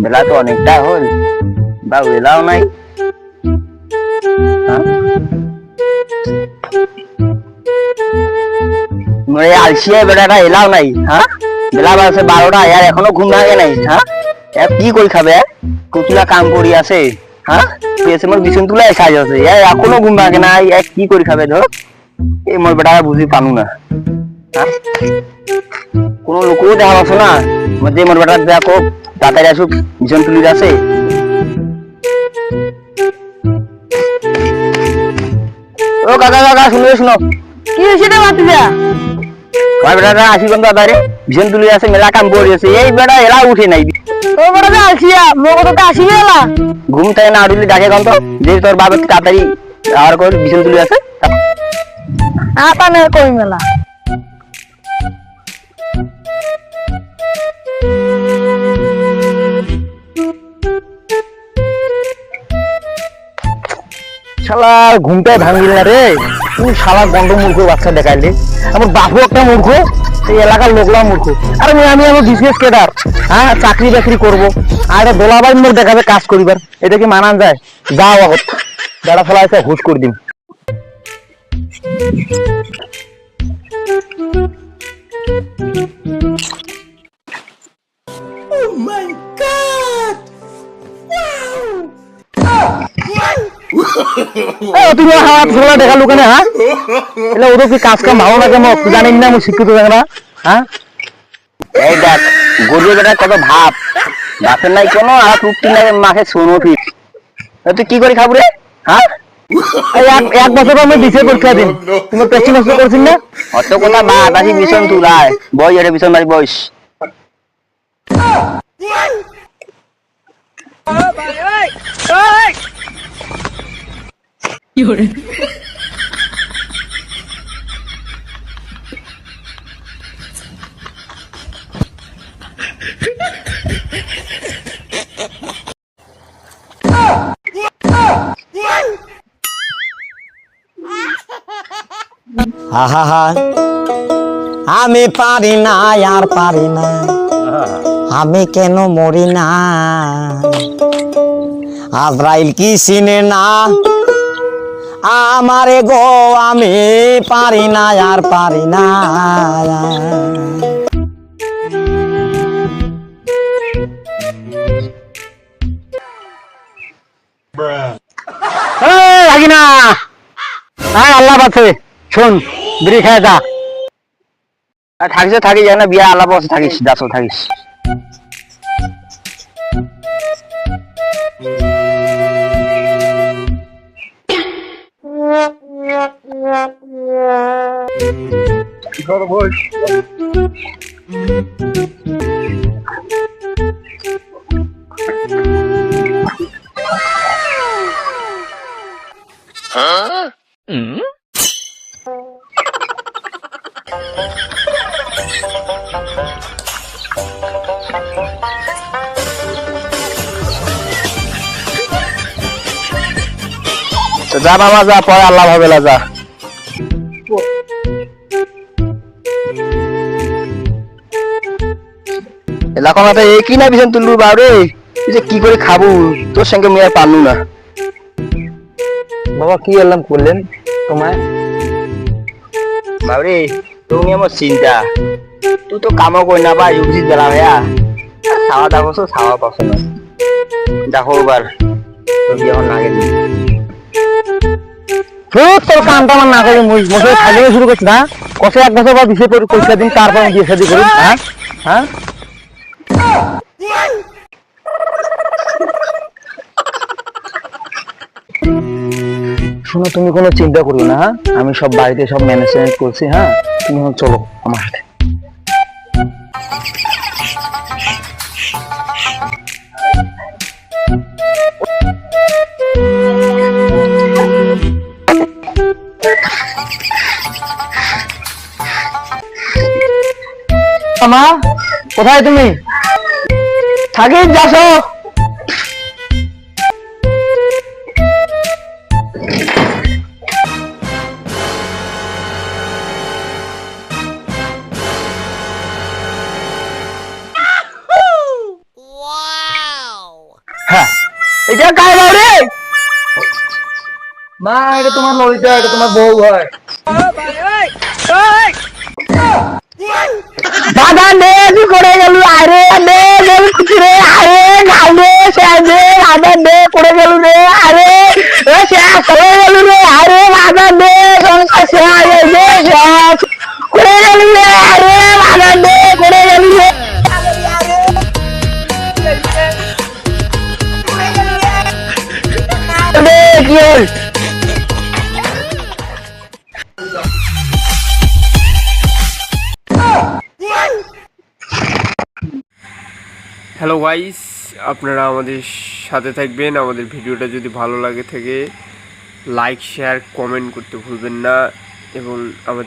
বেলা তো অনেকটা হল, বাবু এলাও নাই। আলসিয়া বেটাটা এলাও নাই। হ্যাঁ, বেলা বাজছে 12টা, আর এখনো ঘুম ভাঙে নাই। হ্যাঁ, কি করে খাবে? কুতুলা কাম করি আছে। হ্যাঁ, মোর বিছন তুলাই সাজ আছে, এখনো ঘুম ভাঙে না। কি করে খাবে ধর? এই মোর বেটা বুঝি পানু না। কোনো লোকও দেখা পাচ্ছ না, মধ্যে মোর বেটা দেখো তাড়াতাড়ি আসুক, বিছন তুলি আছে। ও কাকা কাকা, শুনো শুনো। কি হয়েছে রে বাতিজা? ভাই বেটা আসি কোন দাদারে, বিছন তুলি আছে, মেলা কাম করি আছে। এই বেটা এলা উঠে নাই। ও বড় যে আলসিয়া, মোর কথা তো আসিবে এলা। ঘুম থেকে না উঠলি ডাকে কম তো, যে তোর বাবা তাড়াতাড়ি আর কর, বিছন তুলি আছে। আতা নে কই মেলা। শালা ঘুমটাই ভাঙিল না রে। তুই শালা গন্ড মূর্খ বাচ্চা দেখাইলি। আমার বাপু একটা মূর্খ, এই এলাকার লোকলা মূর্খ। আরে আমি আমার বিজনেস কেডার, হ্যাঁ চাকরি বাকরি করবো, আর দোলাবাই মোর দেখাবে কাজ করিবার। এটা কি মানান যায়? যাও আগত, বেড়া ফেলা আছে, হুশ করে দিন। তুমি হাত খোলা দেখালো কেন? হ্যাঁ, এলে ওদের কি কাজ কাম ভালো লাগে? মোক জানিস না, আমি শিক্ষিত থাকে না। হ্যাঁ, এই দেখ গরিব বেটা কত ভাব, বাপের নাই কোনো, আর টুকটি নাই মাকে শোনো ঠিক। তুই কি করে খাবো রে? হ্যাঁ, এক বছর আমি দিছে পরীক্ষা দিন, তুমি পেস্টি নষ্ট করছিস না? অত কথা বাদ, আসি বিছন তুলাই বই, এটা বিছন বাড়ি বইস। আহা, আমি পারি না, আর পারি না, আমি কেন মরি না? আজরাইল কি চিনে না আমারে গো, আমি পারি না, আর পারি না। লাগি না, হ্যাঁ আল্লাহ আছে, শোন বিড়ি খেয়ে যা। থাকিস থাকিস না, বিয়া আল্লাহ আছে, থাকিস দাসও থাকিস। যা বাবা যা, পরে আল্লাহ ভাবেলা যা। এলাকা এই কি না বিছান তুললু বাবরে, যে কি করে খাবো, তোর সঙ্গে মেয়ে পারলু না। বাবা কি এলাম করলেন তোমায়? বাবরে তুমি আমার চিন্তা, তুই তো কামও করি না বা ইউজি বেলা ভাইয়া, খাওয়া দাওয়া করছো, খাওয়া পাচ্ছ না। দেখো এবার এখন না গেলি তোর কামটা আমার না করে মশাই খাইলে শুরু করছি না। কষে এক বছর বা বিশে পরীক্ষা দিন, তারপর বিয়ে শাদী করি। হ্যাঁ হ্যাঁ, শোনো তুমি কোনো চিন্তা করো না। হ্যাঁ, আমি সব বাড়িতে সব ম্যানেজমেন্ট করছি। হ্যাঁ, তুমি চলো আমার সাথে। মা কোথায় তুমি? থাকিস যাসো। এ কাই বাউ রে মা এটা তোমার ললিতা এটা তোমার বউ হয় দাদা নে কি করে গেল আরে নে নে কিছু রে আরে গালে সাজে দাদা নে করে গেল রে আরে এ শেষ হয়ে গেল রে আরে দাদা নে সংসার শেষ হয়ে গে শেষ করে গেল রে আরে দাদা নে করে গেল রে আরে কি হল হ্যালো গাইস, আপনারা আমাদের সাথে থাকবেন। আমাদের ভিডিওটা যদি ভালো লাগে থাকে লাইক শেয়ার কমেন্ট করতে ভুলবেন না এবং আমাদের